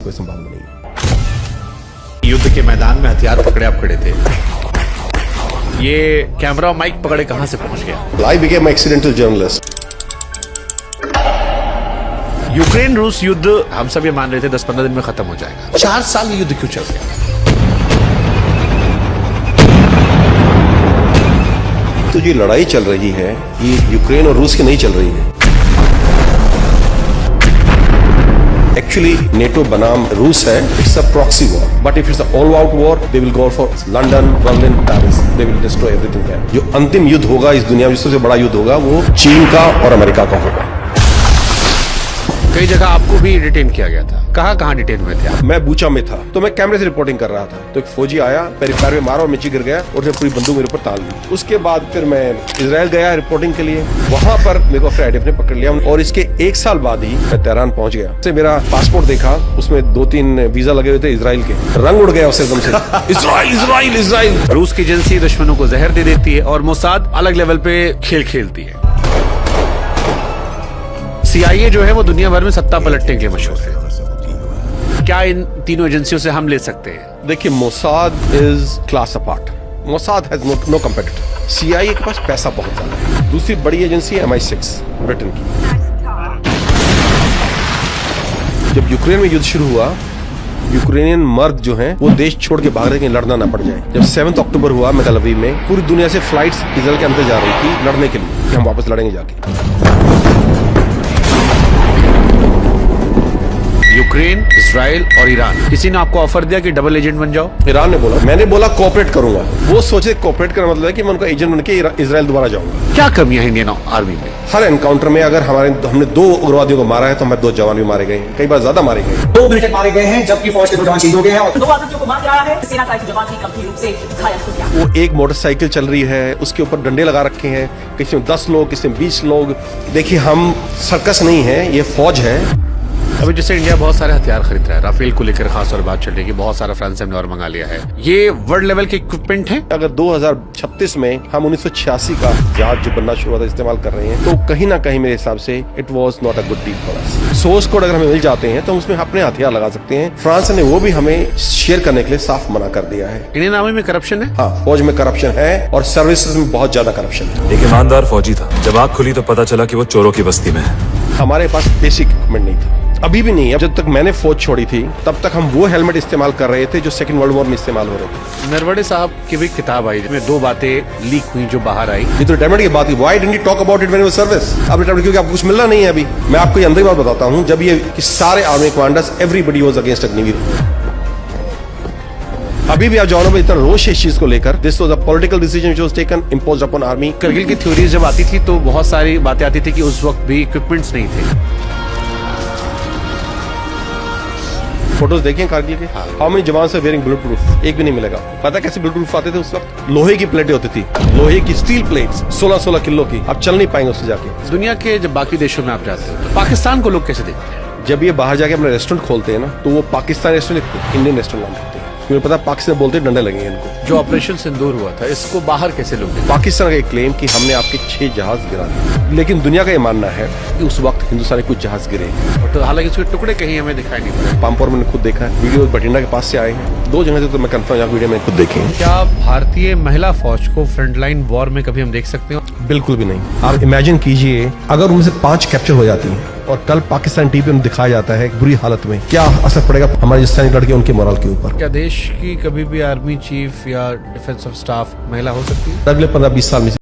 कोई संभावना नहीं। युद्ध के मैदान में हथियार पकड़े आप खड़े थे, ये कैमरा और माइक पकड़े कहां से पहुंच गया? I became an accidental journalist. Ukraine रूस युद्ध हम सब ये मान रहे थे 10-15 दिन में खत्म हो जाएगा। 4 साल ये युद्ध क्यों चल गया? तो ये लड़ाई चल रही है, ये यूक्रेन और रूस की नहीं चल रही है। एक्चुअली नेटो बनाम रूस है, it's a proxy war, but if it's all out war they will go for London, Berlin, Paris, they will destroy everything there. जो अंतिम युद्ध होगा इस दुनिया में, सबसे बड़ा युद्ध होगा, वो चीन का और अमेरिका का होगा। कई जगह आपको भी डिटेन किया गया था, कहां डिटेन हुए थे आप? मैं बूचा में था, तो मैं कैमरे से रिपोर्टिंग कर रहा था, तो एक फौजी आया, मेरे पैर में मारा और नीचे गिर गया और उसने पूरी बंदूक मेरे ऊपर तान ली। उसके बाद फिर मैं इजराइल गया रिपोर्टिंग के लिए, वहां पर मेरे को फ्राइडे ने पकड़ लिया और इसके 1 साल बाद ही मैं तेहरान पहुंच गया। से मेरा पासपोर्ट देखा, उसमें 2-3 वीजा लगे हुए थे इजराइल के, रंग उड़ गया उसे एकदम से। Israel Israel Israel. रूस की एजेंसी दुश्मनों को जहर दे देती है और मोसाद अलग लेवल पे खेल खेलती है। CIA जो है वो दुनिया भर में सत्ता पलटने के लिए मशहूर है। क्या इन तीनों एजेंसियों से हम ले सकते हैं? देखिए, Mossad is class apart. Mossad has no competitor. CIA के पास पैसा बहुत ज्यादा है। दूसरी बड़ी एजेंसी है MI6 ब्रिटेन की। जब यूक्रेन में युद्ध शुरू हुआ, यूक्रेनियन मर्द जो हैं वो देश छोड़ के भाग रहे, कहीं लड़ना ना पड़ जाए। जब 7 अक्टूबर हुआ मेगालवी में, पूरी दुनिया से फ्लाइट्स इजराइल के अंदर जा रही थी लड़ने के लिए कि हम वापस लड़ेंगे जाके। यूक्रेन, इजराइल और ईरान, किसी ने आपको ऑफर दिया कि डबल एजेंट बन जाओ? ईरान ने बोला, मैंने बोला कोऑपरेट करूंगा। वो सोचे कोऑपरेट करने मतलब है कि मैं उनका एजेंट बनके इजराइल दोबारा जाऊंगा। क्या कमियां हैं इंडियन आर्मी में? हर एनकाउंटर में अगर हमने 2 उग्रवादियों को मारा है तो हमारे 2 जवान भी मारे गए हैं, कई बार ज्यादा मारे गए। 2 मिलिटेंट मारे गए हैं, जबकि फौज के 2 जवान शहीद हो गए हैं और 2 आतंकियों को मार गिराया है। सेना का एक जवान भी गंभीर रूप से घायल हो गया। वो एक मोटरसाइकिल चल रही है, उसके ऊपर डंडे लगा रखे हैं, किसी में 10 लोग, किसी में 20 लोग। देखिए, हम सर्कस नहीं है, ये फौज है। अभी जैसे इंडिया बहुत सारे हथियार खरीद रहा है, राफेल को लेकर खास और बात चल रही है, बहुत सारा फ्रांस से हमने और मंगा लिया है। ये वर्ल्ड लेवल के इक्विपमेंट है। अगर 2036 में हम 1986 का जहाज जो बनना शुरू हुआ था इस्तेमाल कर रहे हैं, तो कहीं ना कहीं मेरे हिसाब से it was not a good deal for us. Source code अगर हमें मिल जाते हैं तो हम उसमें अपने हथियार लगा सकते हैं। फ्रांस ने वो भी हमें शेयर करने के लिए साफ मना कर दिया है। इंडियन आर्मी में करप्शन है? हाँ, फौज में करप्शन है और सर्विसेज में बहुत ज्यादा करप्शन है। एक ईमानदार फौजी था, जब आग खुली तो पता चला कि वो चोरों की बस्ती में है। हमारे पास बेसिक इक्विपमेंट नहीं था, अभी भी नहीं है। जब तक मैंने फौज छोड़ी थी तब तक हम वो हेलमेट इस्तेमाल कर रहे थे जो 2nd वर्ल्ड वॉर में इस्तेमाल हो रहे थे। नरवणे साहब की भी किताब आई जिसमें 2 बातें लीक हुई जो बाहर आई। ये तो रिटायरमेंट की बात है। Why didn't you talk about it when you were service? अब रिटायरमेंट क्योंकि आपको कुछ मिलना नहीं है अभी। मैं आपको ये अंदर बात बताता हूँ, जब ये कि सारे army commanders everybody was against Agniveer. अभी भी आप जवानों में इतना रोष है इस चीज को लेकर। This was a political decision which was taken imposed upon army. Kargil की थ्योरीज जब आती थी तो बहुत सारी बातें आती थी कि उस वक्त भी इक्विपमेंट्स नहीं थे। फोटोज देखें कारगिल के, हाउ मेनी जवान से वेयरिंग बुलेट प्रूफ? एक भी नहीं मिलेगा। पता कैसे बुलेट प्रूफ आते थे उस वक्त? लोहे की प्लेटें होती थी, लोहे की स्टील प्लेट्स 16-16 किलो की। आप चल नहीं पाएंगे उससे जाके। दुनिया के जब बाकी देशों में आप जाते हो, पाकिस्तान को लोग कैसे देखते हैं? जब ये बाहर जाके अपना रेस्टोरेंट खोलते हैं ना, तो वो पाकिस्तान रेस्टोरेंट लिखते हैं, इंडियन रेस्टोरेंट नाम लिखते हैं, क्योंकि पता पाकिस्तान बोलते हैं डंडे लगेंगे इनको। जो ऑपरेशन सिंदूर हुआ था, इसको बाहर कैसे लोग देखते? पाकिस्तान का एक क्लेम कि हमने आपके 6 जहाज गिरा दिए, लेकिन दुनिया का ये मानना है कि उस वक्त हिंदुस्तान के कुछ जहाज गिरे। तो हालांकि उसके टुकड़े कहीं हमें दिखाई नहीं पड़े। पामपोर मैंने खुद देखा है, वीडियो बठिंडा के पास से आए हैं। 2 जगह से तो मैं कंफर्म वीडियो में खुद देखे हैं। क्या भारतीय महिला फौज को फ्रंटलाइन वॉर में कभी हम देख सकते हैं? बिल्कुल भी नहीं। आप इमेजिन कीजिए, अगर उनमें से 5 कैप्चर हो जाती हैं और कल पाकिस्तान टीवी में दिखाया जाता है बुरी हालत में, क्या असर पड़ेगा हमारे स्थानीय लड़के उनके मोरल के ऊपर? क्या देश की कभी भी आर्मी चीफ या डिफेंस ऑफ स्टाफ महिला हो सकती है? अगले 15-20 साल में